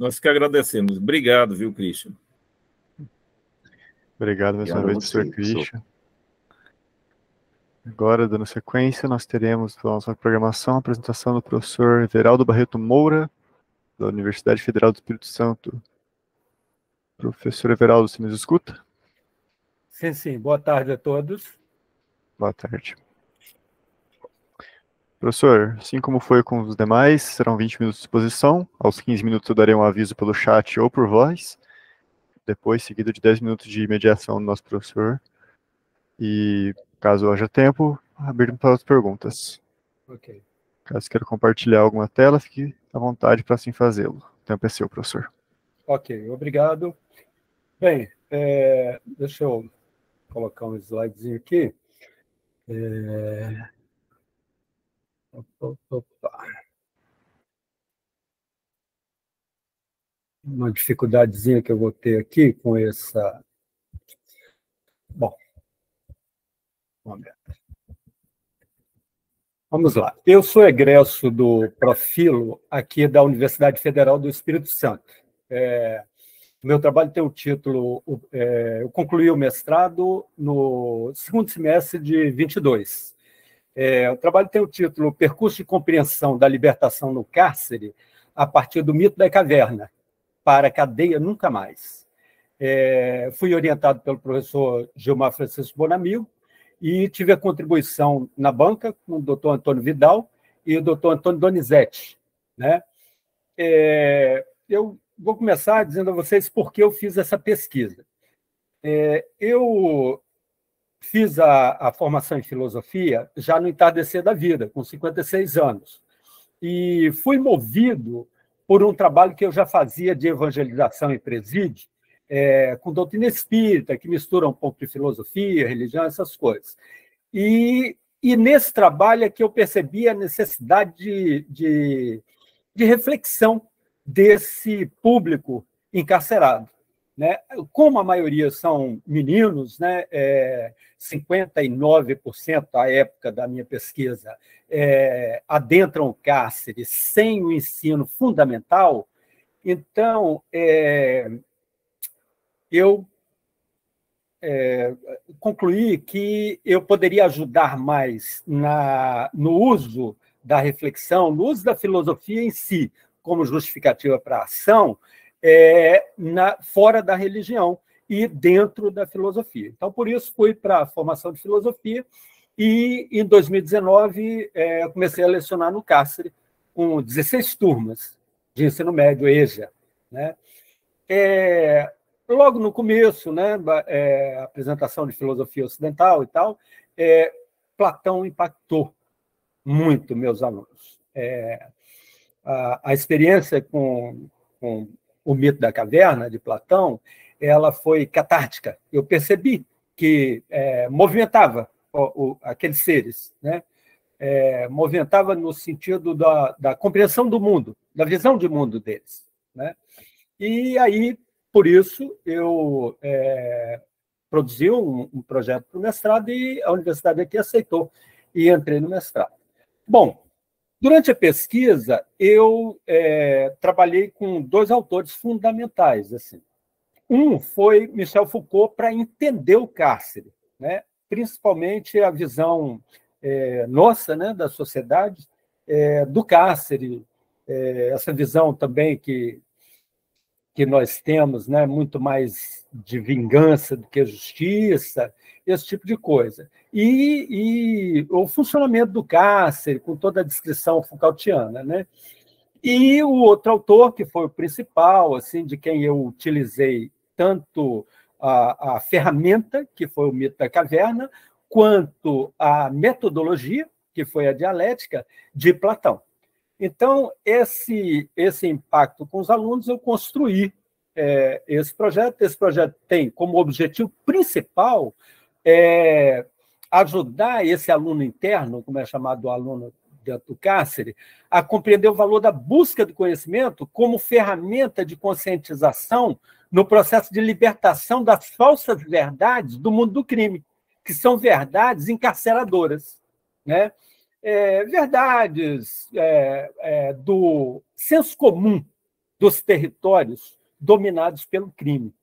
Nós que agradecemos. Obrigado, viu, Christian? Obrigado mais uma vez, professor Christian. Agora, dando sequência, nós teremos pela nossa programação a apresentação do professor Everaldo Barreto Moura, da Universidade Federal do Espírito Santo. Professor Everaldo, você nos escuta? Sim, sim. Boa tarde a todos. Boa tarde. Professor, assim como foi com os demais, serão 20 minutos de exposição. Aos 15 minutos eu darei um aviso pelo chat ou por voz. Depois, seguido de 10 minutos de mediação do nosso professor. E, caso haja tempo, abrirmos para as perguntas. Ok. Caso queira compartilhar alguma tela, fique à vontade para assim fazê-lo. O tempo é seu, professor. Ok, obrigado. Bem, deixa eu colocar um slidezinho aqui. Opa. Uma dificuldadezinha que eu vou ter aqui com essa... Bom, vamos lá. Eu sou egresso do Profilo aqui da Universidade Federal do Espírito Santo. Meu trabalho tem o título... eu concluí o mestrado no segundo semestre de 22. O trabalho tem o título Percurso de Compreensão da Libertação no Cárcere a partir do mito da caverna, para a cadeia nunca mais. Fui orientado pelo professor Gilmar Francisco Bonamigo e tive a contribuição na banca com o doutor Antônio Vidal e o doutor Antônio Donizete, né? Eu vou começar dizendo a vocês por que eu fiz essa pesquisa. Eu fiz a formação em filosofia já no entardecer da vida, com 56 anos, e fui movido por um trabalho que eu já fazia de evangelização em presídio, com doutrina espírita, que mistura um pouco de filosofia, religião, essas coisas. E nesse trabalho é que eu percebi a necessidade de reflexão desse público encarcerado, né? Como a maioria são meninos, né? 59% à época da minha pesquisa adentram o cárcere sem o ensino fundamental. Então, eu concluí que eu poderia ajudar mais no uso da reflexão, no uso da filosofia em si, como justificativa para a ação, fora da religião e dentro da filosofia. Então, por isso, fui para a formação de filosofia e, em 2019, eu comecei a lecionar no cárcere com 16 turmas de ensino médio, EJA, né? Logo no começo, né, apresentação de filosofia ocidental e tal, Platão impactou muito meus alunos. A experiência com o mito da caverna, de Platão, ela foi catártica. Eu percebi que movimentava aqueles seres, né? Movimentava no sentido da compreensão do mundo, da visão de mundo deles, né? E aí, por isso, eu produzi um projeto para o mestrado e a universidade aqui aceitou e entrei no mestrado. Bom, durante a pesquisa, eu trabalhei com dois autores fundamentais. Assim. Um foi Michel Foucault para entender o cárcere, né? Principalmente a visão nossa, né, da sociedade, do cárcere, essa visão também que nós temos, né, muito mais de vingança do que justiça, esse tipo de coisa. E o funcionamento do cárcere, com toda a descrição Foucaultiana, né? E o outro autor, que foi o principal, assim, de quem eu utilizei tanto a ferramenta, que foi o mito da caverna, quanto a metodologia, que foi a dialética, de Platão. Então, esse impacto com os alunos, eu construí esse projeto. Esse projeto tem como objetivo principal ajudar esse aluno interno, como é chamado o aluno dentro do cárcere, a compreender o valor da busca do conhecimento como ferramenta de conscientização no processo de libertação das falsas verdades do mundo do crime, que são verdades encarceradoras, né? Verdades do senso comum dos territórios dominados pelo crime.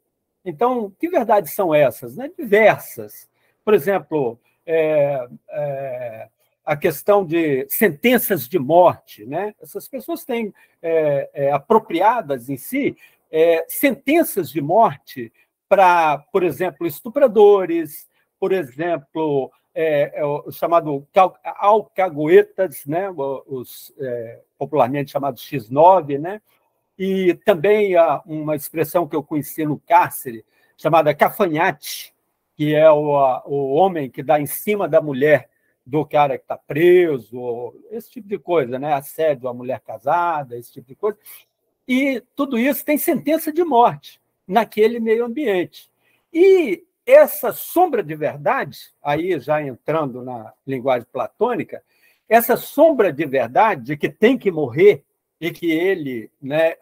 Então, que verdades são essas? Né? Diversas. Por exemplo, a questão de sentenças de morte. Né? Essas pessoas têm apropriadas em si sentenças de morte para, por exemplo, estupradores, por exemplo, o chamado alcaguetas, né? Os popularmente chamados X9, né? E também uma expressão que eu conheci no cárcere, chamada cafanhate, que é o homem que dá em cima da mulher do cara que está preso, esse tipo de coisa, né? Assédio à mulher casada, esse tipo de coisa. E tudo isso tem sentença de morte naquele meio ambiente. E essa sombra de verdade, aí já entrando na linguagem platônica, essa sombra de verdade de que tem que morrer e que ele, né,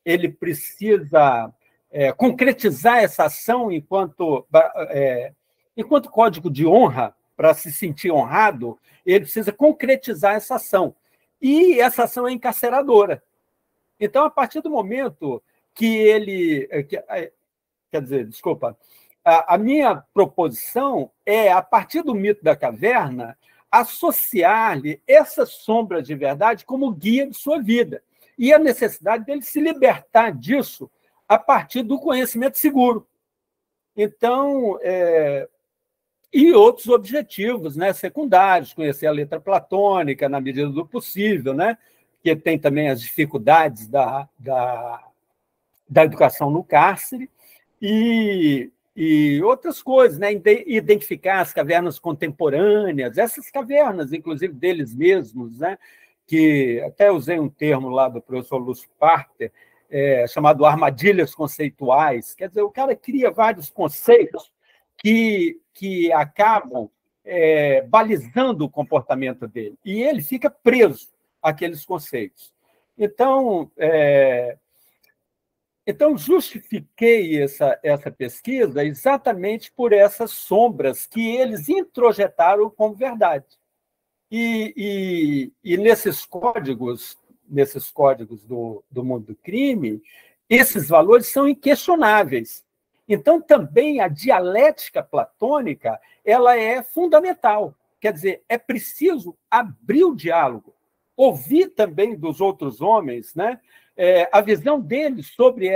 ele precisa concretizar essa ação enquanto código de honra, para se sentir honrado, ele precisa concretizar essa ação. E essa ação é encarceradora. Então, a partir do momento que ele... Quer dizer, desculpa, a minha proposição é, a partir do mito da caverna, associar-lhe essa sombra de verdade como guia de sua vida e a necessidade dele se libertar disso a partir do conhecimento seguro. Então, e outros objetivos, né, secundários, conhecer a letra platônica na medida do possível, né, que tem também as dificuldades da educação no cárcere, e outras coisas, né? Identificar as cavernas contemporâneas, essas cavernas, inclusive deles mesmos, né? Que até usei um termo lá do professor Lúcio Parter, chamado armadilhas conceituais. Quer dizer, o cara cria vários conceitos que acabam balizando o comportamento dele, e ele fica preso àqueles conceitos. Então, justifiquei essa pesquisa exatamente por essas sombras que eles introjetaram como verdade. E nesses códigos do mundo do crime, esses valores são inquestionáveis. Então, também a dialética platônica ela é fundamental. Quer dizer, é preciso abrir o diálogo, ouvir também dos outros homens, né? A visão deles sobre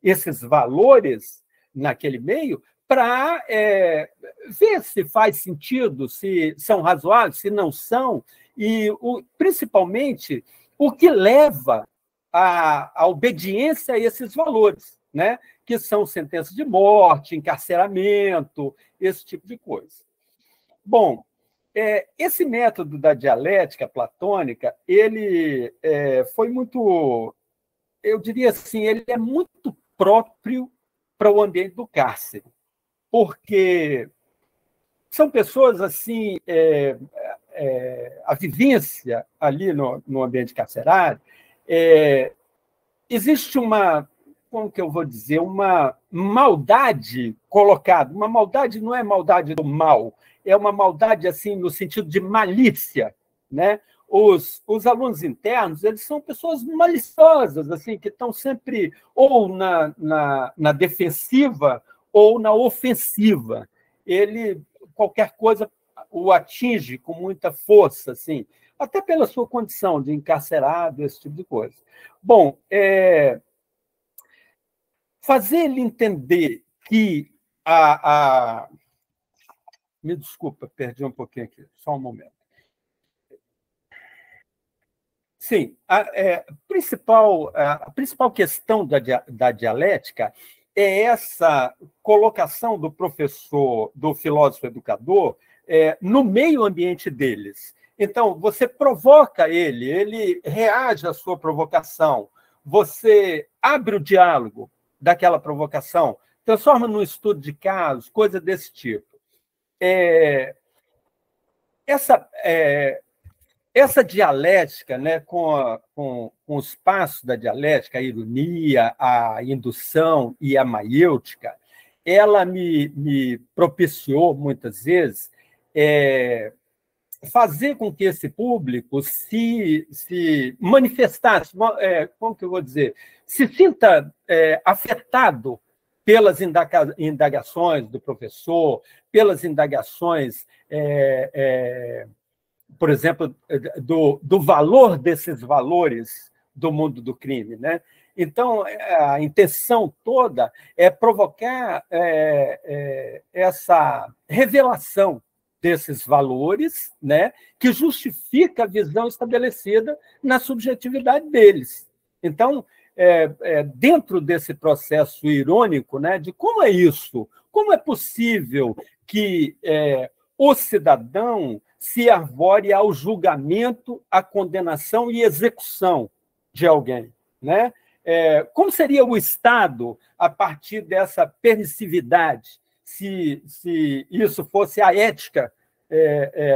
esses valores naquele meio, para ver se faz sentido, se são razoáveis, se não são, e principalmente o que leva à obediência a esses valores, né? Que são sentenças de morte, encarceramento, esse tipo de coisa. Bom, esse método da dialética platônica, ele foi muito, eu diria assim, ele é muito próprio para o ambiente do cárcere, porque são pessoas assim, a vivência ali no ambiente carcerário, existe uma, como que eu vou dizer, uma maldade colocada. Uma maldade não é maldade do mal, é uma maldade assim no sentido de malícia, né? Os alunos internos, eles são pessoas maliciosas, assim, que estão sempre ou na defensiva ou na ofensiva. Ele, qualquer coisa, o atinge com muita força, assim, até pela sua condição de encarcerado, esse tipo de coisa. Bom, fazer ele entender que me desculpa, perdi um pouquinho aqui, só um momento. Sim, a principal questão da dialética é essa colocação do professor, do filósofo educador, no meio ambiente deles. Então, você provoca ele reage à sua provocação, você abre o diálogo daquela provocação, transforma num estudo de casos, coisa desse tipo. Essa dialética, né, com os passos da dialética, a ironia, a indução e a maiêutica, ela me propiciou, muitas vezes, fazer com que esse público se manifestasse, como que eu vou dizer, se sinta afetado pelas indagações do professor, pelas indagações, por exemplo, do valor desses valores do mundo do crime, né? Então, a intenção toda é provocar essa revelação desses valores, né, que justifica a visão estabelecida na subjetividade deles. Então, dentro desse processo irônico, né, de como é isso, como é possível que o cidadão se arvore ao julgamento, à condenação e execução de alguém, né? Como seria o Estado a partir dessa permissividade, se isso fosse a ética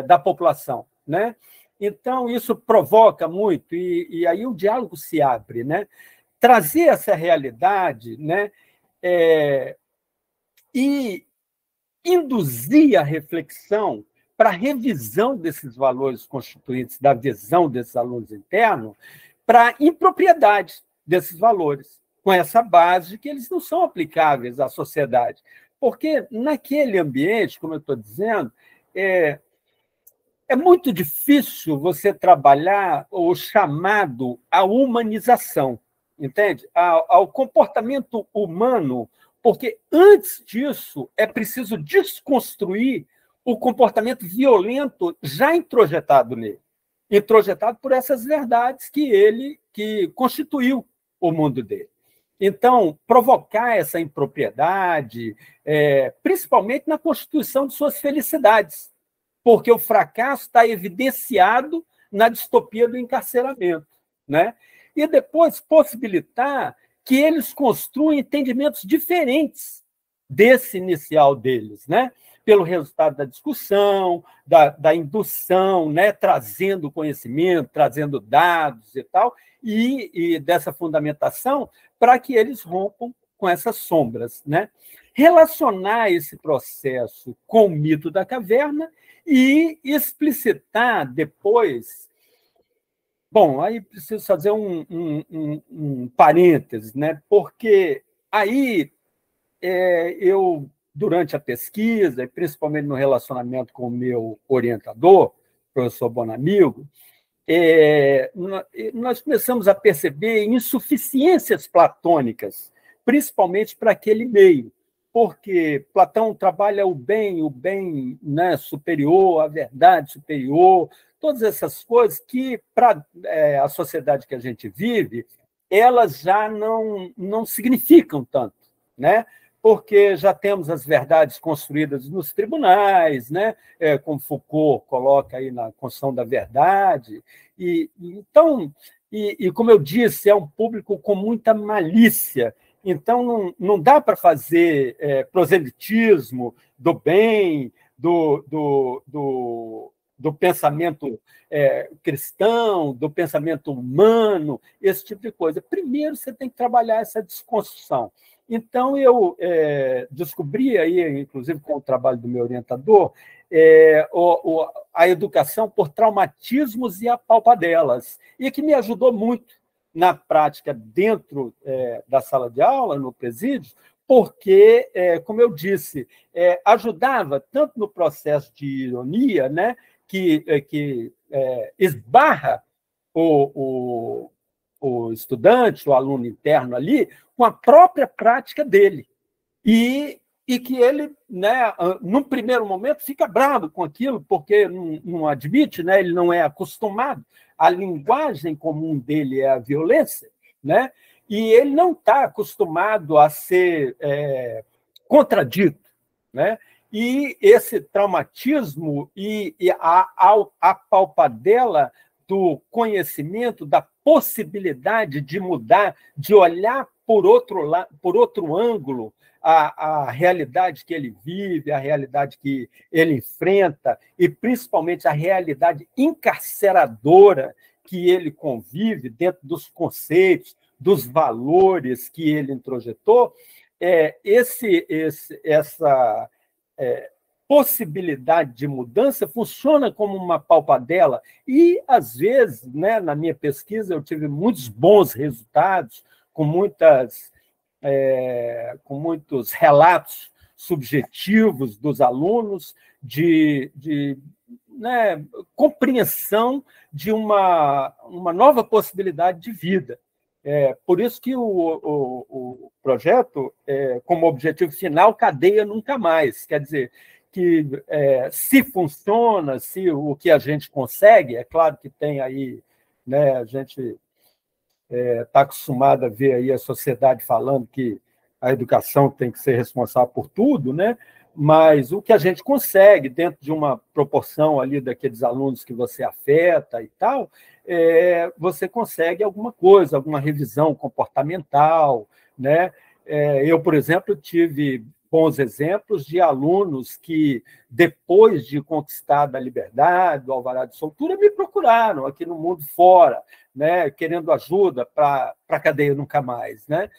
da população, né? Então, isso provoca muito, e aí o diálogo se abre, né? Trazer essa realidade, né? E induzir a reflexão para a revisão desses valores constituintes, da visão desses valores internos, para a impropriedade desses valores, com essa base de que eles não são aplicáveis à sociedade. Porque naquele ambiente, como eu estou dizendo, é muito difícil você trabalhar o chamado à humanização, entende? Ao comportamento humano, porque antes disso é preciso desconstruir o comportamento violento já introjetado nele, introjetado por essas verdades que constituiu o mundo dele. Então, provocar essa impropriedade, principalmente na constituição de suas felicidades, porque o fracasso está evidenciado na distopia do encarceramento, né? E depois possibilitar que eles construam entendimentos diferentes desse inicial deles, né? Pelo resultado da discussão, da indução, né? Trazendo conhecimento, trazendo dados e tal, e dessa fundamentação para que eles rompam com essas sombras, né? Relacionar esse processo com o mito da caverna e explicitar depois. Bom, aí preciso fazer um parêntese, né? Porque aí eu, durante a pesquisa, e principalmente no relacionamento com o meu orientador, professor Bonamigo, nós começamos a perceber insuficiências platônicas, principalmente para aquele meio, porque Platão trabalha o bem, né, superior, a verdade superior, todas essas coisas que, para a sociedade que a gente vive, elas já não significam tanto, né? Porque já temos as verdades construídas nos tribunais, né? Como Foucault coloca aí na Construção da Verdade. Então, como eu disse, é um público com muita malícia. Então, não dá para fazer proselitismo do bem, do pensamento cristão, do pensamento humano, esse tipo de coisa. Primeiro, você tem que trabalhar essa desconstrução. Então, eu descobri, aí, inclusive com o trabalho do meu orientador, a educação por traumatismos e apalpadelas, e que me ajudou muito na prática dentro da sala de aula, no presídio, porque, como eu disse, ajudava tanto no processo de ironia, né, que esbarra o estudante, o aluno interno ali, com a própria prática dele. E que ele, né, num primeiro momento, fica bravo com aquilo, porque não admite, né, ele não é acostumado, a linguagem comum dele é a violência, né, e ele não está acostumado a ser contradito, né? E esse traumatismo e a palpadela do conhecimento, da possibilidade de mudar, de olhar por outro ângulo a realidade que ele vive, a realidade que ele enfrenta, e principalmente a realidade encarceradora que ele convive dentro dos conceitos, dos valores que possibilidade de mudança funciona como uma palpadela e, às vezes, né, na minha pesquisa, eu tive muitos bons resultados, com muitos relatos subjetivos dos alunos né, compreensão de uma nova possibilidade de vida. Por isso que o projeto, como objetivo final, cadeia nunca mais. Quer dizer, que se funciona, se o que a gente consegue, é claro que tem aí, né, a gente está acostumado a ver aí a sociedade falando que a educação tem que ser responsável por tudo, né? Mas o que a gente consegue, dentro de uma proporção ali daqueles alunos que você afeta e tal, você consegue alguma coisa, alguma revisão comportamental, né? Eu, por exemplo, tive bons exemplos de alunos que, depois de conquistada a liberdade, do alvará de soltura, me procuraram aqui no mundo fora, né, querendo ajuda para a cadeia nunca mais. Né?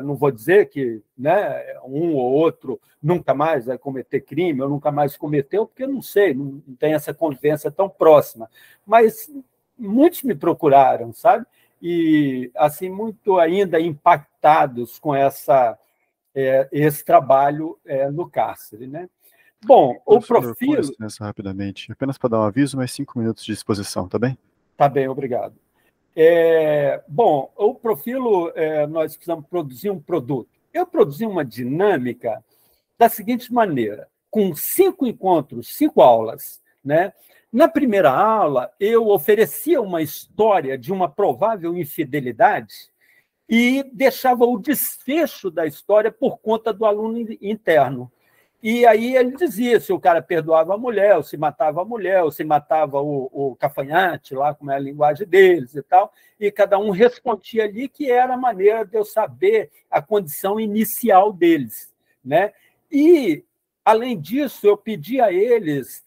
Não vou dizer que, né, um ou outro nunca mais vai cometer crime, ou nunca mais cometeu, porque eu não sei, não tem essa convivência tão próxima. Mas muitos me procuraram, sabe? E, assim, muito ainda impactados com esse trabalho no cárcere. Né? Bom, o Profilo... Com licença, rapidamente, apenas para dar um aviso, mais 5 minutos de exposição, tá bem? Tá bem, obrigado. Bom, o Profilo, nós precisamos produzir um produto. Eu produzi uma dinâmica da seguinte maneira, com 5 encontros, 5 aulas. Né? Na primeira aula, eu oferecia uma história de uma provável infidelidade e deixava o desfecho da história por conta do aluno interno. E aí ele dizia se o cara perdoava a mulher, ou se matava a mulher, ou se matava o cafanhate, lá como é a linguagem deles e tal, e cada um respondia ali, que era a maneira de eu saber a condição inicial deles. Né? E, além disso, eu pedi a eles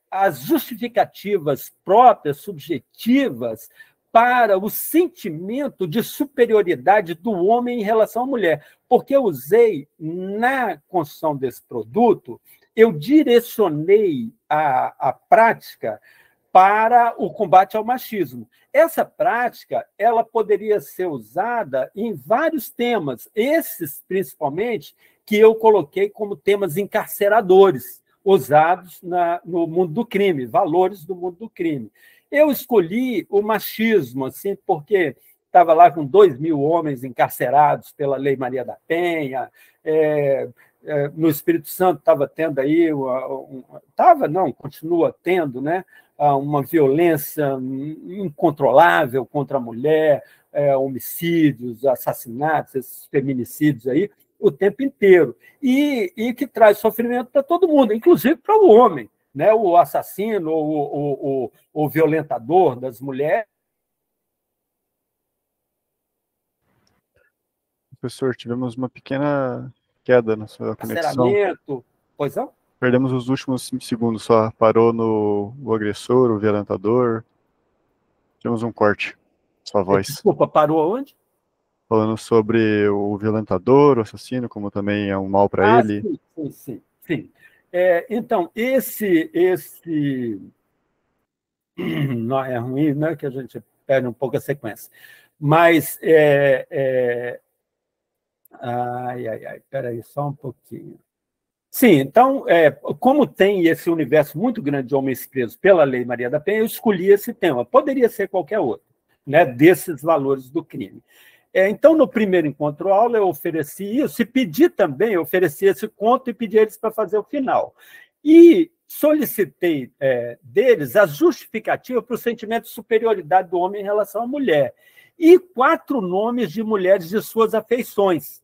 as justificativas próprias, subjetivas, para o sentimento de superioridade do homem em relação à mulher. Porque eu usei, na construção desse produto, eu direcionei a prática para o combate ao machismo. Essa prática ela poderia ser usada em vários temas, esses, principalmente, que eu coloquei como temas encarceradores, usados no mundo do crime, valores do mundo do crime. Eu escolhi o machismo, assim, porque estava lá com 2.000 homens encarcerados pela Lei Maria da Penha, no Espírito Santo estava tendo aí, continua tendo, né, uma violência incontrolável contra a mulher, homicídios, assassinatos, esses feminicídios aí, o tempo inteiro, e que traz sofrimento para todo mundo, inclusive para o homem. Né, o assassino, o violentador das mulheres. Professor, tivemos uma pequena queda na sua conexão. Pois não? Perdemos os últimos segundos só. Parou o agressor, o violentador. Tivemos um corte. Sua voz. Desculpa, parou onde? Falando sobre o violentador, o assassino, como também é um mal para ele. Sim. Então, esse não é ruim, né, que a gente perde um pouco a sequência. Mas, espera aí, só um pouquinho. Sim, então, como tem esse universo muito grande de homens presos pela Lei Maria da Penha, eu escolhi esse tema. Poderia ser qualquer outro, né, desses valores do crime. Então, no primeiro encontro-aula, eu ofereci isso, e pedi também, eu ofereci esse conto e pedi eles para fazer o final. E solicitei deles a justificativa para o sentimento de superioridade do homem em relação à mulher. E 4 nomes de mulheres de suas afeições,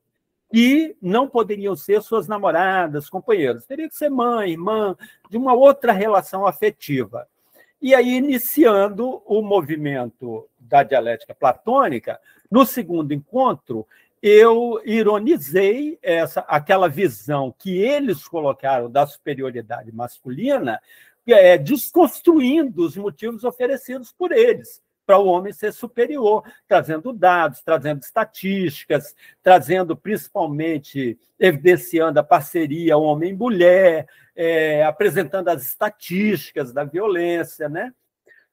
que não poderiam ser suas namoradas, companheiras. Teria que ser mãe, irmã, de uma outra relação afetiva. E aí, iniciando o movimento da dialética platônica, no segundo encontro, eu ironizei aquela visão que eles colocaram da superioridade masculina, desconstruindo os motivos oferecidos por eles para o homem ser superior, trazendo dados, trazendo estatísticas, trazendo principalmente, evidenciando a parceria homem-mulher, apresentando as estatísticas da violência, né?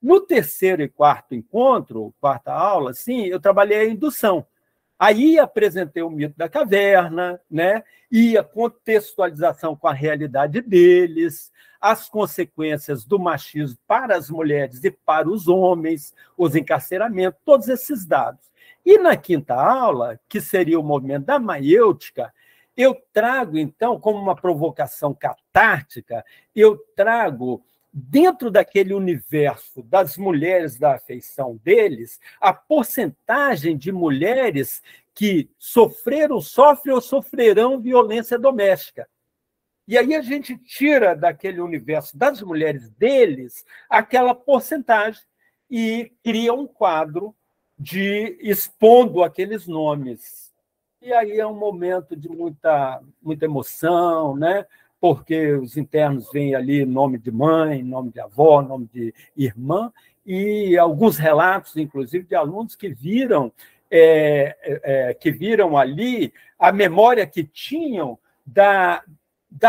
No terceiro e quarto encontro, quarta aula, sim, eu trabalhei a indução. Aí apresentei o mito da caverna, né? E a contextualização com a realidade deles, as consequências do machismo para as mulheres e para os homens, os encarceramentos, todos esses dados. E na quinta aula, que seria o movimento da maiêutica, eu trago, então, como uma provocação catártica, eu trago, dentro daquele universo das mulheres da afeição deles, a porcentagem de mulheres que sofreram, sofrem ou sofrerão violência doméstica. E aí a gente tira daquele universo das mulheres deles aquela porcentagem e cria um quadro de expondo aqueles nomes. E aí é um momento de muita emoção, né? Porque os internos veem ali nome de mãe, nome de avó, nome de irmã, e alguns relatos, inclusive, de alunos que viram ali a memória que tinham da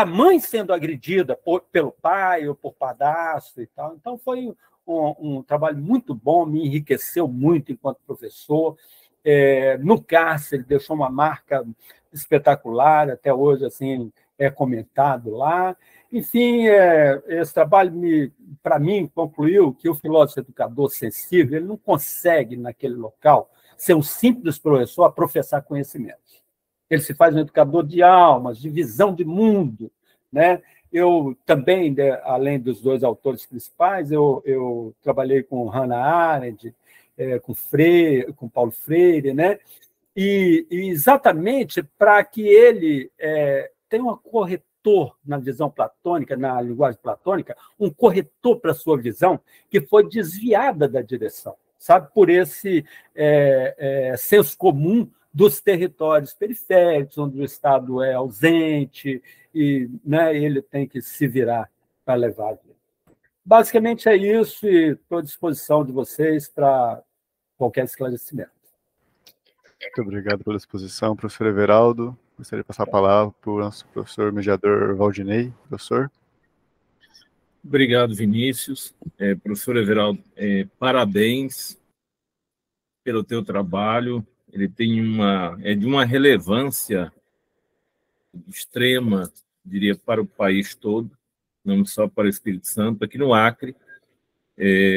mãe sendo agredida pelo pai ou por padrasto e tal. Então, foi um trabalho muito bom, me enriqueceu muito enquanto professor. No cárcere, deixou uma marca espetacular, até hoje assim é comentado lá. Enfim, esse trabalho, para mim, concluiu que o filósofo educador sensível ele não consegue, naquele local, ser um simples professor a professar conhecimentos. Ele se faz um educador de almas, de visão de mundo, né? Eu também, além dos dois autores principais, eu trabalhei com Hannah Arendt, com Paulo Freire, né? E exatamente para que ele tenha um corretor na visão platônica, na linguagem platônica, um corretor para a sua visão que foi desviada da direção, sabe? Por esse senso comum dos territórios periféricos, onde o Estado é ausente e, né, ele tem que se virar para levar a vida. Basicamente é isso e estou à disposição de vocês para qualquer esclarecimento. Muito obrigado pela exposição, professor Everaldo. Gostaria de passar a palavra para o nosso professor mediador Valdinei. Professor. Obrigado, Vinícius. Professor Everaldo, parabéns pelo teu trabalho. Ele tem de uma relevância extrema, diria, para o país todo, não só para o Espírito Santo. Aqui no Acre,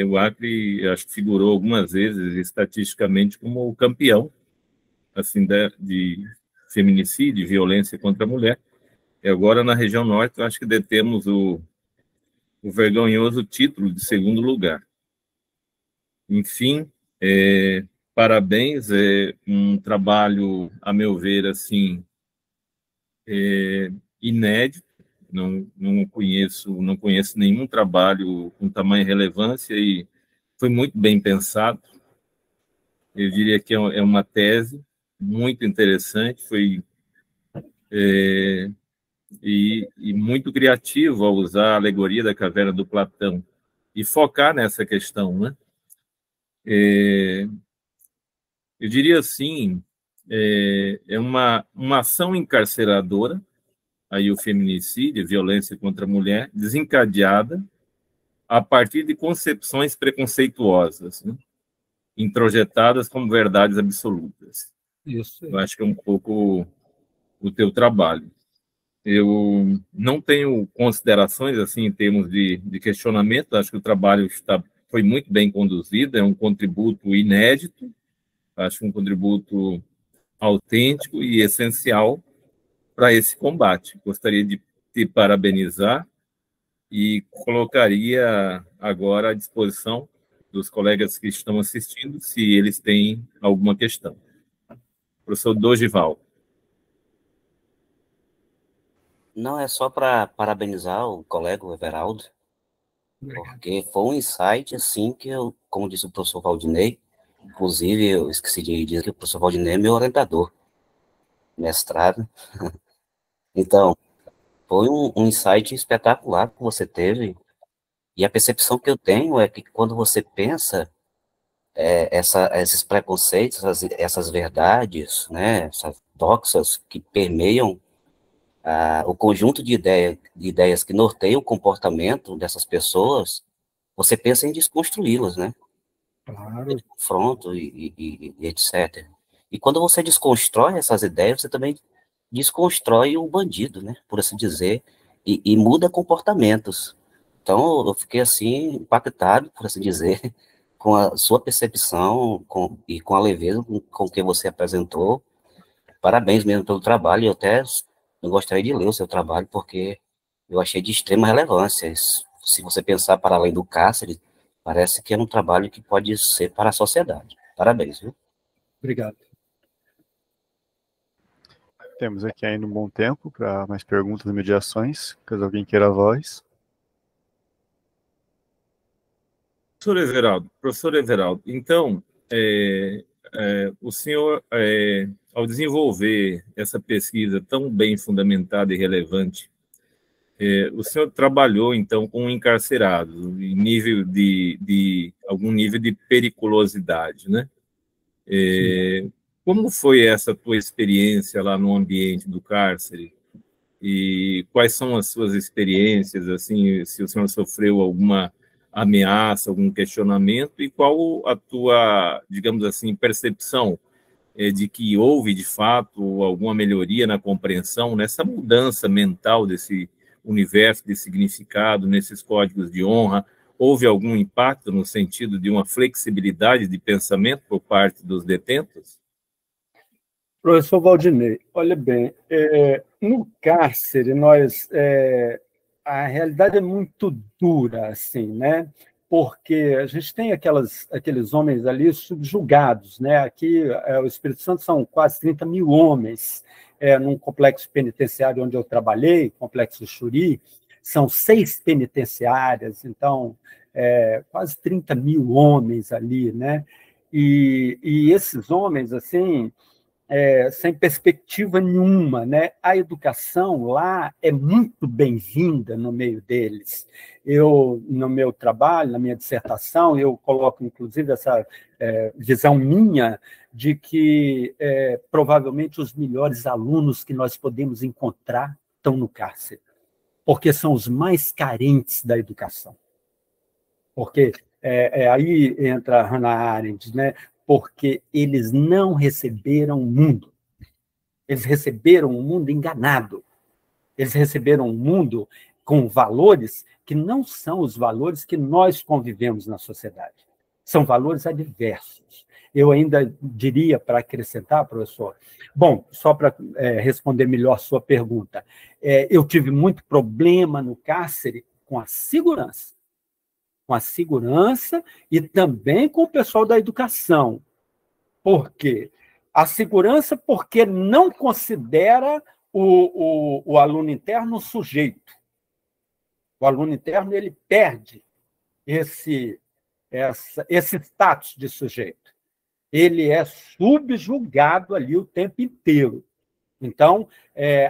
o Acre, acho que figurou algumas vezes, estatisticamente, como o campeão assim, de feminicídio, violência contra a mulher. E agora, na região norte, eu acho que detemos o vergonhoso título de segundo lugar. Enfim, parabéns, um trabalho, a meu ver, assim, inédito. Não conheço nenhum trabalho com tamanha relevância e foi muito bem pensado. Eu diria que é uma tese muito interessante, foi e muito criativo ao usar a alegoria da caverna do Platão e focar nessa questão, né? Eu diria assim, uma ação encarceradora, aí o feminicídio, a violência contra a mulher, desencadeada a partir de concepções preconceituosas, né? Introjetadas como verdades absolutas. Isso. Eu acho que é um pouco o teu trabalho. Eu não tenho considerações assim em termos de questionamento, acho que o trabalho foi muito bem conduzido, é um contributo inédito, acho um contributo autêntico e essencial para esse combate. Gostaria de te parabenizar e colocaria agora à disposição dos colegas que estão assistindo, se eles têm alguma questão. Professor Dorival. Não, é só para parabenizar o colega, o Everaldo, porque foi um insight, assim, que eu, como disse o professor Valdinei, inclusive eu esqueci de dizer que o professor Valdinei é meu orientador, mestrado. Então, foi um insight espetacular que você teve, e a percepção que eu tenho é que quando você pensa esses preconceitos, essas verdades, né, essas doxas que permeiam o conjunto de ideias que norteiam o comportamento dessas pessoas, você pensa em desconstruí-las, né? Claro. De confronto e etc. E quando você desconstrói essas ideias, você também desconstrói o bandido, né? Por assim dizer, e muda comportamentos. Então, eu fiquei assim, impactado, por assim dizer, com a sua percepção e com a leveza com que você apresentou. Parabéns mesmo pelo trabalho. Eu gostaria de ler o seu trabalho, porque eu achei de extrema relevância. Se você pensar para além do cárcere, parece que é um trabalho que pode ser para a sociedade. Parabéns, viu? Obrigado. Temos aqui ainda um bom tempo para mais perguntas e mediações, caso alguém queira a voz. Professor Everaldo, então, o senhor, ao desenvolver essa pesquisa tão bem fundamentada e relevante, o senhor trabalhou, então, com encarcerados, em nível de algum nível de periculosidade, né? Como foi essa tua experiência lá no ambiente do cárcere? E quais são as suas experiências, assim, se o senhor sofreu alguma ameaça, algum questionamento, e qual a tua, digamos assim, percepção de que houve, de fato, alguma melhoria na compreensão, nessa mudança mental desse universo de significado, nesses códigos de honra? Houve algum impacto no sentido de uma flexibilidade de pensamento por parte dos detentos? Professor Valdinei, olha bem, no cárcere, a realidade é muito dura, assim, né? Porque a gente tem aqueles homens ali subjugados, né? Aqui, o Espírito Santo são quase 30 mil homens, num complexo penitenciário onde eu trabalhei, Complexo Xuri, são 6 penitenciárias, então, quase 30 mil homens ali, né? E esses homens, assim, sem perspectiva nenhuma, né? A educação lá é muito bem-vinda no meio deles. No meu trabalho, na minha dissertação, eu coloco, inclusive, essa visão minha de que provavelmente os melhores alunos que nós podemos encontrar estão no cárcere, porque são os mais carentes da educação. Porque aí entra a Hannah Arendt, né? Porque eles não receberam o mundo. Eles receberam um mundo enganado. Eles receberam um mundo com valores que não são os valores que nós convivemos na sociedade. São valores adversos. Eu ainda diria, para acrescentar, professor, bom, só para responder melhor a sua pergunta, eu tive muito problema no cárcere com a segurança e também com o pessoal da educação. Por quê? A segurança porque não considera o aluno interno um sujeito. O aluno interno ele perde esse status de sujeito. Ele é subjugado ali o tempo inteiro. Então,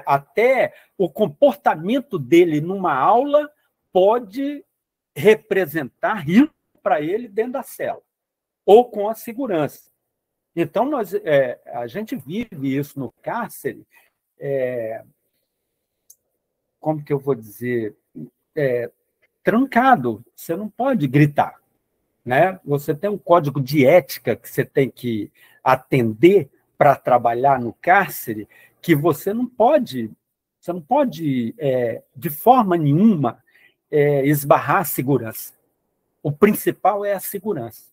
até o comportamento dele numa aula pode representar risco para ele dentro da cela, ou com a segurança. Então, a gente vive isso no cárcere, como que eu vou dizer, trancado, você não pode gritar, né? Você tem um código de ética que você tem que atender para trabalhar no cárcere, que você não pode de forma nenhuma, esbarrar a segurança. O principal é a segurança.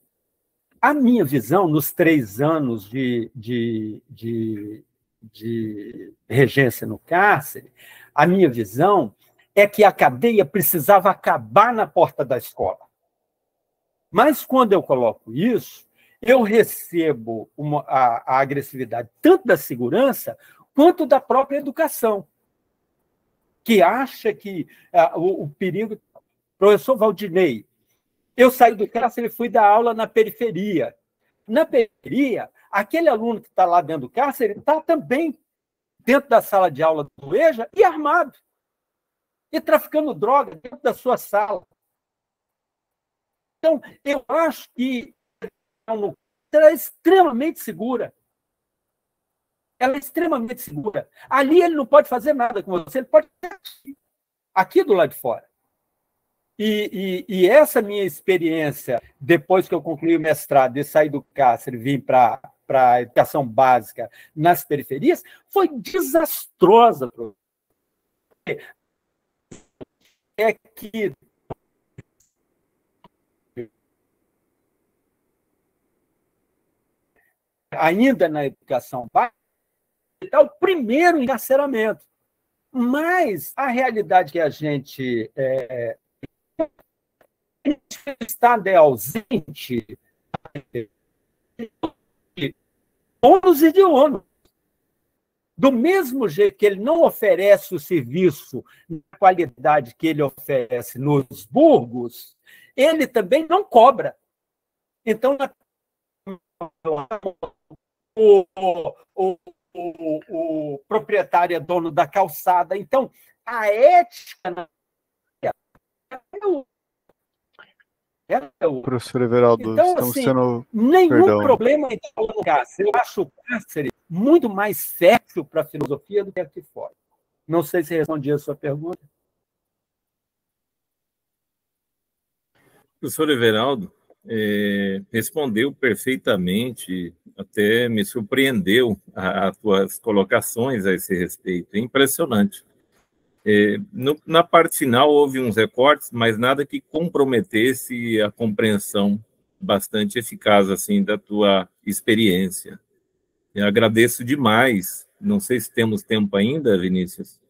A minha visão, nos 3 anos de regência no cárcere, a minha visão é que a cadeia precisava acabar na porta da escola. Mas, quando eu coloco isso, eu recebo a agressividade tanto da segurança quanto da própria educação, que acha que o perigo... Professor Valdinei, eu saí do cárcere e fui dar aula na periferia. Na periferia, aquele aluno que está lá dentro do cárcere está também dentro da sala de aula do EJA e armado. E traficando droga dentro da sua sala. Então, eu acho que ela é extremamente segura. Ela é extremamente segura. Ali ele não pode fazer nada com você, ele pode aqui do lado de fora. E essa minha experiência, depois que eu concluí o mestrado e saí do cárcere e vim para a educação básica nas periferias, foi desastrosa. É que ainda na educação básica, é o primeiro encarceramento. Mas a realidade que a gente o Estado é ausente, ônus e de ônus. Do mesmo jeito que ele não oferece o serviço na qualidade que ele oferece nos burgos, ele também não cobra. Então, o proprietário é dono da calçada. Então, a ética Professor Everaldo, então, estamos assim, tendo... nenhum Perdão. problema então, no cárcere. Eu acho o cárcere muito mais fértil para a filosofia do que aqui fora. Não sei se respondi a sua pergunta. Professor Everaldo respondeu perfeitamente, até me surpreendeu as suas colocações a esse respeito. É impressionante. Na parte final houve uns recortes, mas nada que comprometesse a compreensão bastante eficaz assim da tua experiência. Eu agradeço demais. Não sei se temos tempo ainda, Vinícius.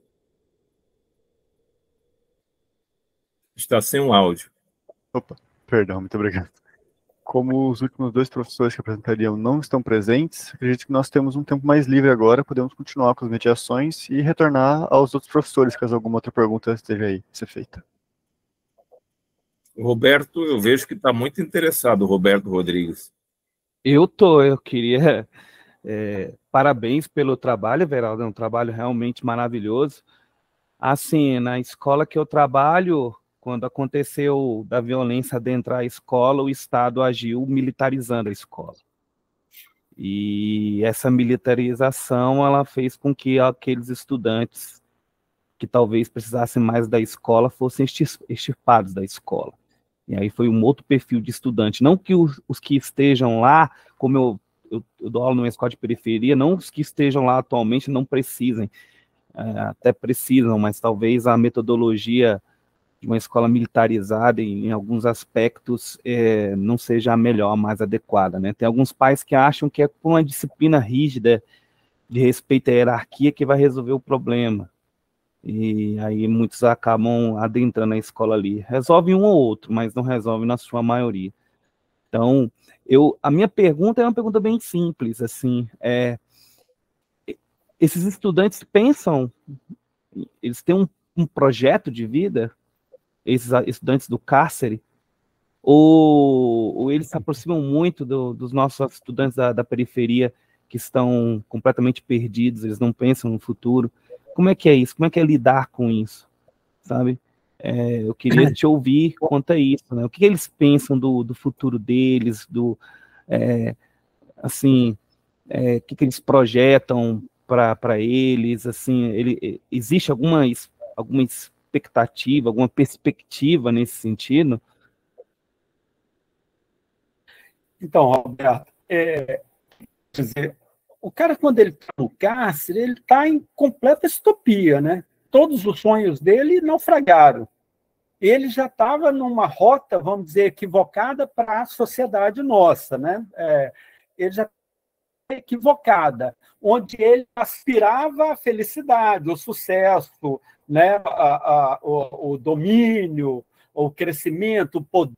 Está sem um áudio. Opa, perdão, muito obrigado. Como os últimos dois professores que apresentariam não estão presentes, acredito que nós temos um tempo mais livre agora, podemos continuar com as mediações e retornar aos outros professores, caso alguma outra pergunta esteja aí a ser feita. O Roberto, eu vejo que está muito interessado, o Roberto Rodrigues. Eu queria... parabéns pelo trabalho, Everaldo, é um trabalho realmente maravilhoso. Assim, na escola que eu trabalho, quando aconteceu da violência adentrar a escola, o Estado agiu militarizando a escola. E essa militarização, ela fez com que aqueles estudantes que talvez precisassem mais da escola fossem extirpados da escola. E aí foi um outro perfil de estudante. Não que os que estejam lá, como eu dou aula numa escola de periferia, não os que estejam lá atualmente não precisem, até precisam, mas talvez a metodologia de uma escola militarizada, em alguns aspectos, não seja a melhor, a mais adequada, né? Tem alguns pais que acham que é com uma disciplina rígida de respeito à hierarquia que vai resolver o problema. E aí muitos acabam adentrando a escola ali. Resolve um ou outro, mas não resolve na sua maioria. Então, a minha pergunta é uma pergunta bem simples, assim, esses estudantes pensam, eles têm um projeto de vida, esses estudantes do cárcere, ou eles se aproximam muito dos nossos estudantes da periferia, que estão completamente perdidos, eles não pensam no futuro. Como é que é isso? Como é que é lidar com isso, sabe? Eu queria te ouvir quanto a isso, né? O que eles pensam do futuro deles, assim, o que eles projetam para eles, assim, existe alguma expectativa, alguma perspectiva nesse sentido? Então, Roberto, quer dizer, o cara, quando ele está no cárcere, ele está em completa distopia, né? Todos os sonhos dele naufragaram. Ele já estava numa rota, vamos dizer, equivocada para a sociedade nossa, né? Ele já estava equivocada, onde ele aspirava à felicidade, ao sucesso, né? O domínio, o crescimento, o poder,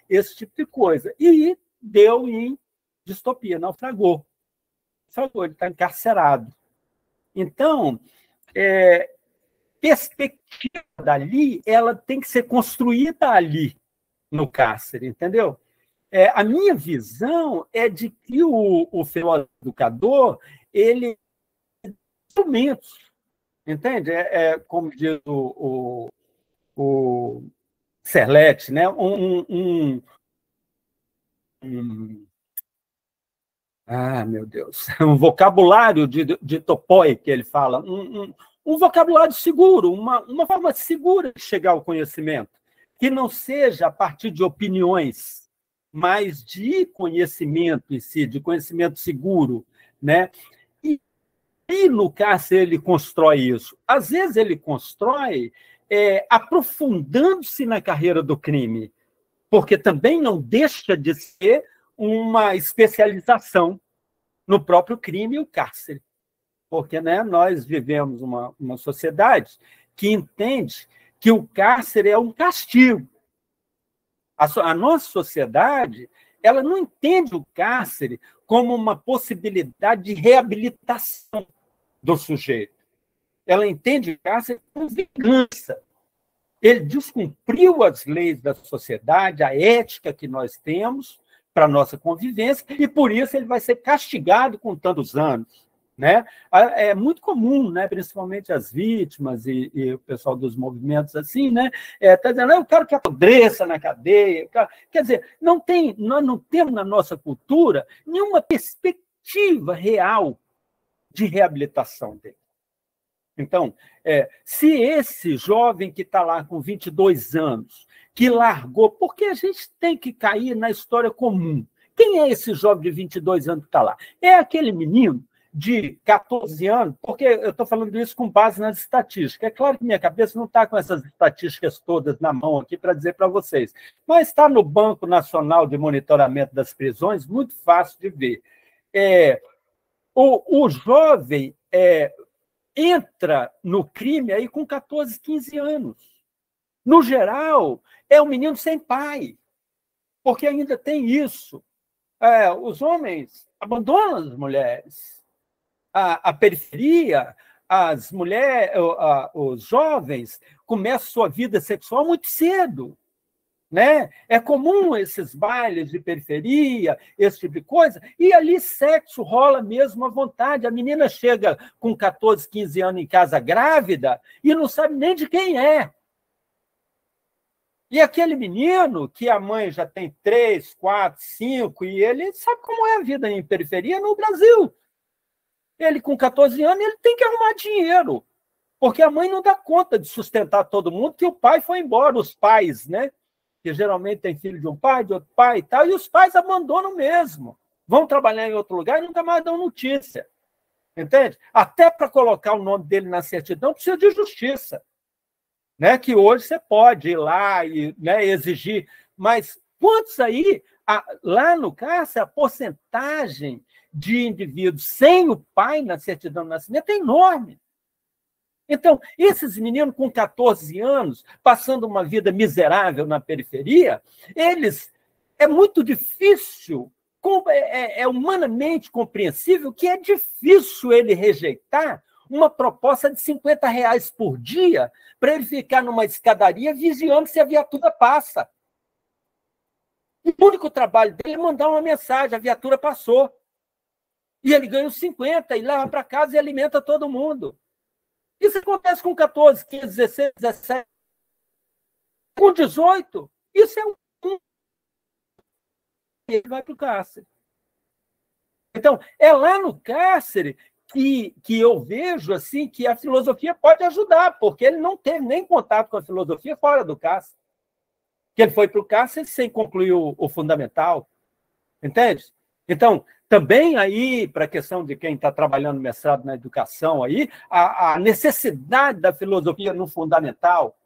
esse tipo de coisa. E deu em distopia, naufragou. Ele está encarcerado. Então, perspectiva dali, ela tem que ser construída ali, no cárcere, entendeu? A minha visão é de que o educador, ele é instrumentos, entende? Como diz o Serlete, né? Ah, meu Deus. Um vocabulário de topoi, que ele fala. Um vocabulário seguro, uma forma segura de chegar ao conhecimento, que não seja a partir de opiniões, mas de conhecimento em si, de conhecimento seguro, né? E no cárcere ele constrói isso. Às vezes ele constrói aprofundando-se na carreira do crime, porque também não deixa de ser uma especialização no próprio crime e o cárcere. Porque, né, nós vivemos uma sociedade que entende que o cárcere é um castigo. A nossa sociedade, ela não entende o cárcere como uma possibilidade de reabilitação do sujeito. Ela entende o cárcere como vingança. Ele descumpriu as leis da sociedade, a ética que nós temos para a nossa convivência, e por isso ele vai ser castigado com tantos anos. Né? É muito comum, né? Principalmente as vítimas e o pessoal dos movimentos assim, né? Tá dizendo, eu quero que apodreça na cadeia. Quer dizer, nós não temos na nossa cultura nenhuma perspectiva real de reabilitação dele. Então, se esse jovem que está lá com 22 anos, que largou, porque a gente tem que cair na história comum. Quem é esse jovem de 22 anos que está lá? É aquele menino de 14 anos, porque eu estou falando isso com base nas estatísticas. É claro que minha cabeça não está com essas estatísticas todas na mão aqui para dizer para vocês, mas está no Banco Nacional de Monitoramento das Prisões, muito fácil de ver. O jovem entra no crime aí com 14, 15 anos. No geral, é um menino sem pai, porque ainda tem isso. Os homens abandonam as mulheres. A periferia, as mulheres, os jovens começam sua vida sexual muito cedo. Né? É comum esses bailes de periferia, esse tipo de coisa, e ali sexo rola mesmo à vontade. A menina chega com 14, 15 anos em casa grávida e não sabe nem de quem é. E aquele menino, que a mãe já tem 3, 4, 5, e ele sabe como é a vida em periferia no Brasil. Ele, com 14 anos, ele tem que arrumar dinheiro, porque a mãe não dá conta de sustentar todo mundo, que o pai foi embora, os pais, né? Que geralmente tem filho de um pai, de outro pai e tal, e os pais abandonam mesmo. Vão trabalhar em outro lugar e nunca mais dão notícia. Entende? Até para colocar o nome dele na certidão precisa de justiça. Né? Que hoje você pode ir lá e, né, exigir. Mas quantos aí, lá no cárcere, a porcentagem de indivíduos sem o pai na certidão de nascimento é enorme. Então, esses meninos com 14 anos, passando uma vida miserável na periferia, é muito difícil, é humanamente compreensível que é difícil ele rejeitar uma proposta de R$50 por dia para ele ficar numa escadaria vigiando se a viatura passa. O único trabalho dele é mandar uma mensagem, a viatura passou. E ele ganha os 50 e leva para casa e alimenta todo mundo. Isso acontece com 14, 15, 16, 17. Com 18, isso é um. Ele vai para o cárcere. Então, é lá no cárcere que eu vejo assim, que a filosofia pode ajudar, porque ele não teve nem contato com a filosofia fora do cárcere. Que ele foi para o cárcere sem concluir o fundamental. Entende? Então, também aí, para a questão de quem está trabalhando mestrado na educação, aí, a necessidade da filosofia no fundamental,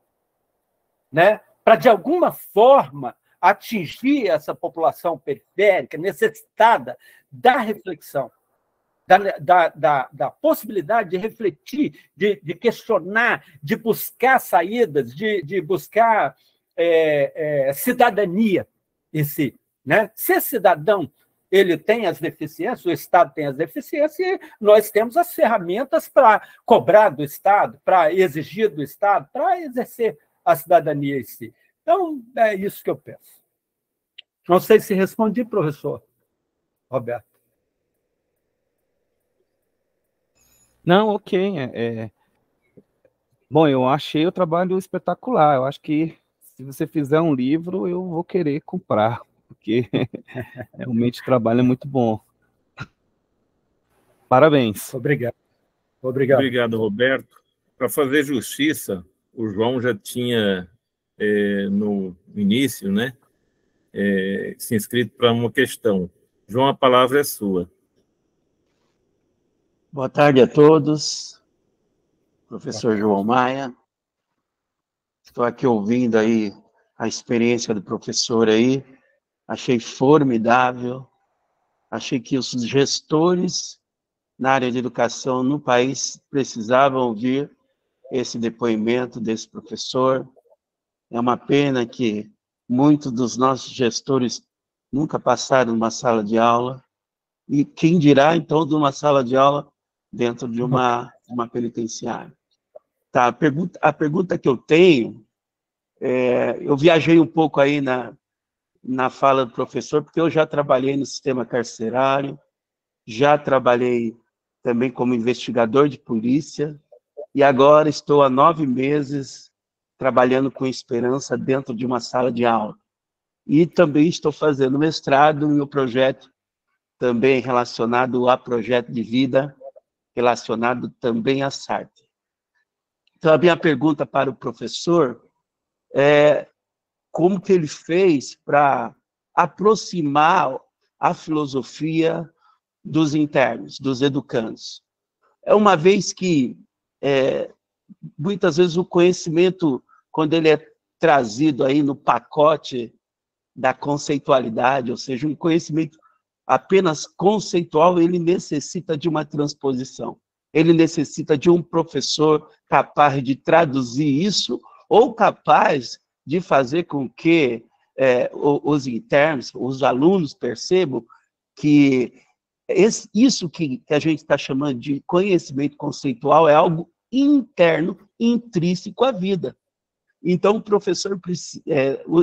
né, para, de alguma forma, atingir essa população periférica necessitada da reflexão, da possibilidade de refletir, de questionar, de buscar saídas, de buscar cidadania em si. Né? Ser cidadão, ele tem as deficiências, o Estado tem as deficiências, e nós temos as ferramentas para cobrar do Estado, para exigir do Estado, para exercer a cidadania em si. Então, é isso que eu penso. Não sei se respondi, professor Roberto. Não, ok. Bom, eu achei o trabalho espetacular. Eu acho que se você fizer um livro, eu vou querer comprar, porque realmente o trabalho é muito bom. Parabéns. Obrigado. Obrigado, Roberto. Para fazer justiça, o João já tinha, no início, né, se inscrito para uma questão. João, a palavra é sua. Boa tarde a todos. Professor João Maia. Estou aqui ouvindo aí a experiência do professor aí. Achei formidável. Achei que os gestores na área de educação no país precisavam ouvir esse depoimento desse professor. É uma pena que muitos dos nossos gestores nunca passaram numa sala de aula, e quem dirá, então, de uma sala de aula dentro de uma penitenciária. Tá, a pergunta que eu tenho, eu viajei um pouco aí na fala do professor, porque eu já trabalhei no sistema carcerário, já trabalhei também como investigador de polícia, e agora estou há 9 meses trabalhando com esperança dentro de uma sala de aula. E também estou fazendo mestrado em um projeto também relacionado a projeto de vida, relacionado também à Sartre. Então, a minha pergunta para o professor é como que ele fez para aproximar a filosofia dos internos, dos educandos. É uma vez que, muitas vezes, o conhecimento, quando ele é trazido aí no pacote da conceitualidade, ou seja, um conhecimento apenas conceitual, ele necessita de uma transposição. Ele necessita de um professor capaz de traduzir isso, ou capaz de fazer com que os internos, os alunos percebam que isso que a gente está chamando de conhecimento conceitual é algo interno, intrínseco à vida. Então, o professor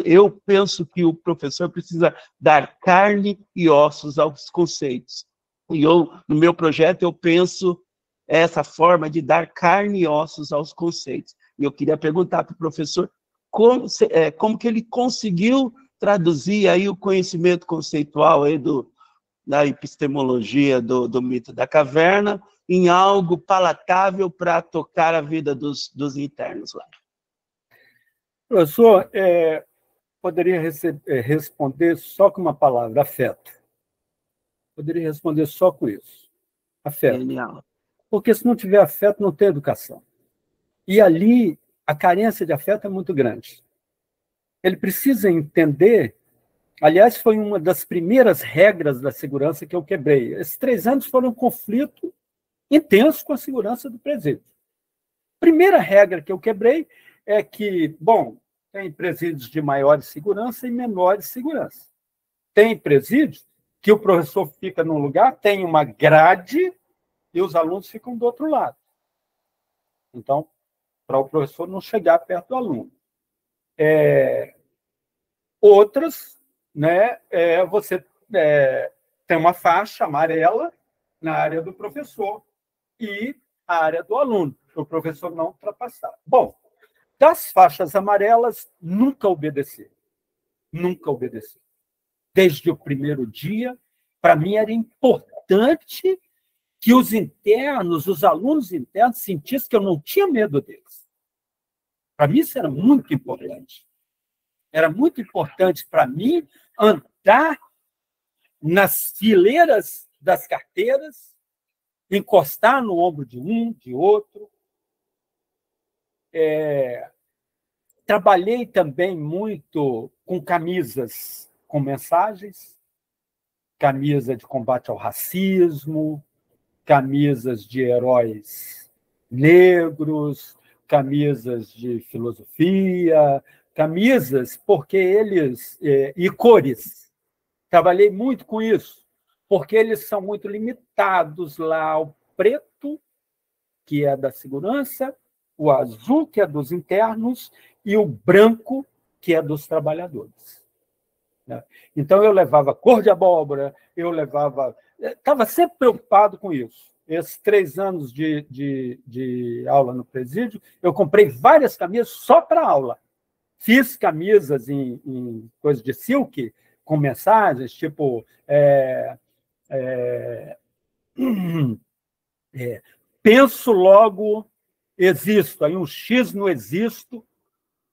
eu penso que o professor precisa dar carne e ossos aos conceitos. E no meu projeto, eu penso essa forma de dar carne e ossos aos conceitos. E eu queria perguntar para o professor como que ele conseguiu traduzir aí o conhecimento conceitual aí da epistemologia do mito da caverna em algo palatável para tocar a vida dos internos lá. Professor, poderia responder só com uma palavra, afeto. Poderia responder só com isso, afeto. Genial. Porque se não tiver afeto, não tem educação. E ali, a carência de afeto é muito grande. Ele precisa entender, aliás, foi uma das primeiras regras da segurança que eu quebrei. Esses 3 anos foram um conflito intenso com a segurança do presídio. Primeira regra que eu quebrei é que, bom, tem presídios de maior segurança e menor segurança. Tem presídios que o professor fica num lugar, tem uma grade e os alunos ficam do outro lado. Então, para o professor não chegar perto do aluno. Outras, né, você tem uma faixa amarela na área do professor e a área do aluno, para o professor não ultrapassar. Bom, das faixas amarelas, nunca obedeci. Nunca obedeci. Desde o primeiro dia, para mim era importante que os internos, os alunos internos, sentissem que eu não tinha medo deles. Para mim, isso era muito importante. Era muito importante para mim andar nas fileiras das carteiras, encostar no ombro de um, de outro. Trabalhei também muito com camisas com mensagens, camisa de combate ao racismo, camisas de heróis negros, camisas de filosofia, camisas porque eles... e cores. Trabalhei muito com isso, porque eles são muito limitados lá ao preto, que é da segurança, o azul, que é dos internos, e o branco, que é dos trabalhadores. Então, eu levava cor de abóbora, eu levava... Estava sempre preocupado com isso. Esses 3 anos de aula no presídio, eu comprei várias camisas só para aula. Fiz camisas em coisas de silk, com mensagens, tipo... Penso, logo existo. Aí um X no existo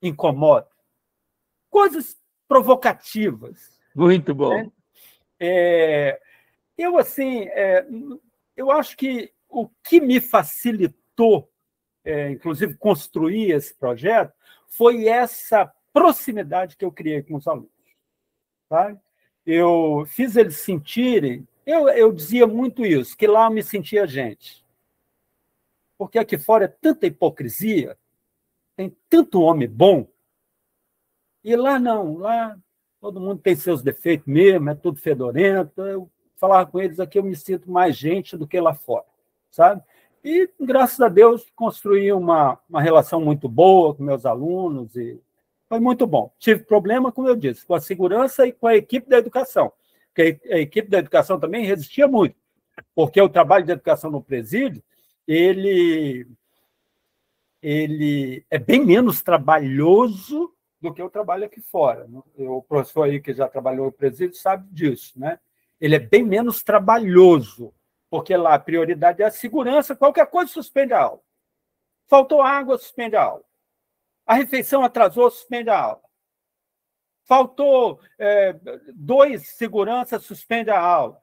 incomoda. Coisas provocativas. Muito bom. Né? Eu, assim, eu acho que o que me facilitou, inclusive, construir esse projeto, foi essa proximidade que eu criei com os alunos. Sabe? Eu fiz eles sentirem... Eu dizia muito isso, que lá eu me sentia gente. Porque aqui fora é tanta hipocrisia, tem tanto homem bom, e lá não, lá todo mundo tem seus defeitos mesmo, é tudo fedorento. Eu falava com eles aqui, eu me sinto mais gente do que lá fora, sabe? E, graças a Deus, construí uma relação muito boa com meus alunos, e foi muito bom. Tive problema, como eu disse, com a segurança e com a equipe da educação, porque a equipe da educação também resistia muito, porque o trabalho de educação no presídio, ele é bem menos trabalhoso do que o trabalho aqui fora. O professor aí que já trabalhou no presídio sabe disso, né? Ele é bem menos trabalhoso, porque lá a prioridade é a segurança, qualquer coisa suspende a aula. Faltou água, suspende a aula. A refeição atrasou, suspende a aula. Faltou 2 seguranças, suspende a aula.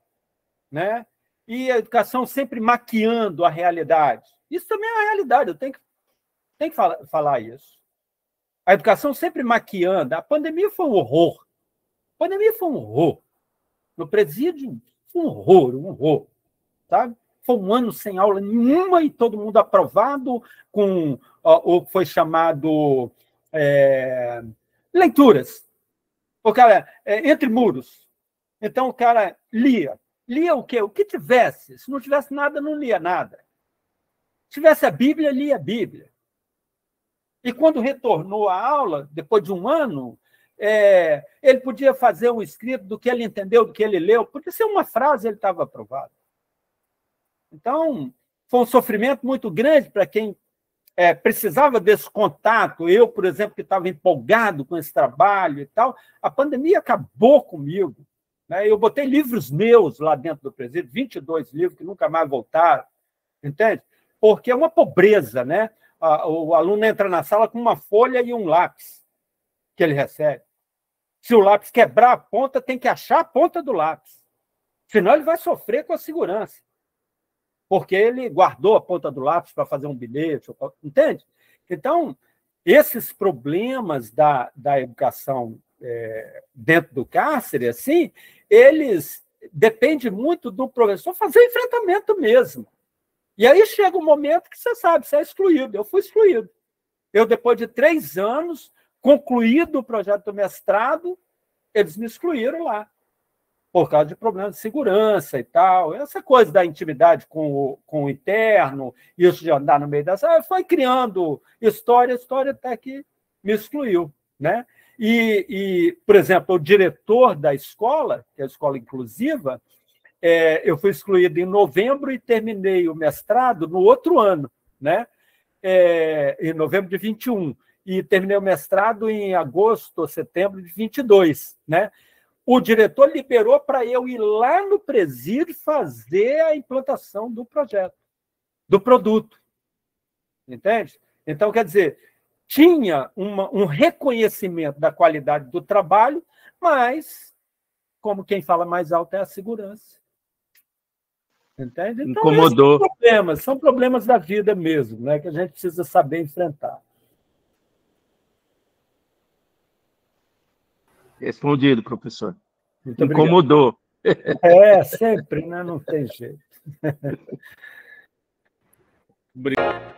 Né? E a educação sempre maquiando a realidade. Isso também é uma realidade, eu tenho que falar isso. A educação sempre maquiando. A pandemia foi um horror. A pandemia foi um horror. No presídio, foi um horror. Sabe? Foi um ano sem aula nenhuma e todo mundo aprovado com o que foi chamado leituras. O cara, entre muros. Então, o cara lia. Lia o quê? O que tivesse. Se não tivesse nada, não lia nada. Se tivesse a Bíblia, lia a Bíblia. E quando retornou à aula, depois de um ano, ele podia fazer um escrito do que ele entendeu, do que ele leu. Podia ser uma frase, ele estava aprovado. Então, foi um sofrimento muito grande para quem precisava desse contato. Eu, por exemplo, que estava empolgado com esse trabalho e tal, a pandemia acabou comigo. Né? Eu botei livros meus lá dentro do presídio, 22 livros que nunca mais voltaram, entende? Porque é uma pobreza, né? O aluno entra na sala com uma folha e um lápis que ele recebe. Se o lápis quebrar a ponta, tem que achar a ponta do lápis. Senão ele vai sofrer com a segurança. Porque ele guardou a ponta do lápis para fazer um bilhete, entende? Então, esses problemas da educação dentro do cárcere, assim, eles dependem muito do professor fazer enfrentamento mesmo. E aí chega um momento que você sabe, você é excluído. Eu fui excluído. Eu, depois de 3 anos, concluído o projeto do mestrado, eles me excluíram lá, por causa de problemas de segurança e tal. Essa coisa da intimidade com o interno, isso de andar no meio da sala, foi criando história até que me excluiu. Né? E, por exemplo, o diretor da escola, que é a escola inclusiva, eu fui excluído em novembro e terminei o mestrado no outro ano, né? Em novembro de 21, e terminei o mestrado em agosto ou setembro de 22. Né? O diretor liberou para eu ir lá no presídio fazer a implantação do projeto, do produto. Entende? Então, quer dizer, tinha um reconhecimento da qualidade do trabalho, mas, como quem fala mais alto é a segurança. Entende? Então, incomodou. São problemas da vida mesmo, né, que a gente precisa saber enfrentar. Respondido, professor. Muito incomodou. Sempre, né? Não tem jeito. Obrigado.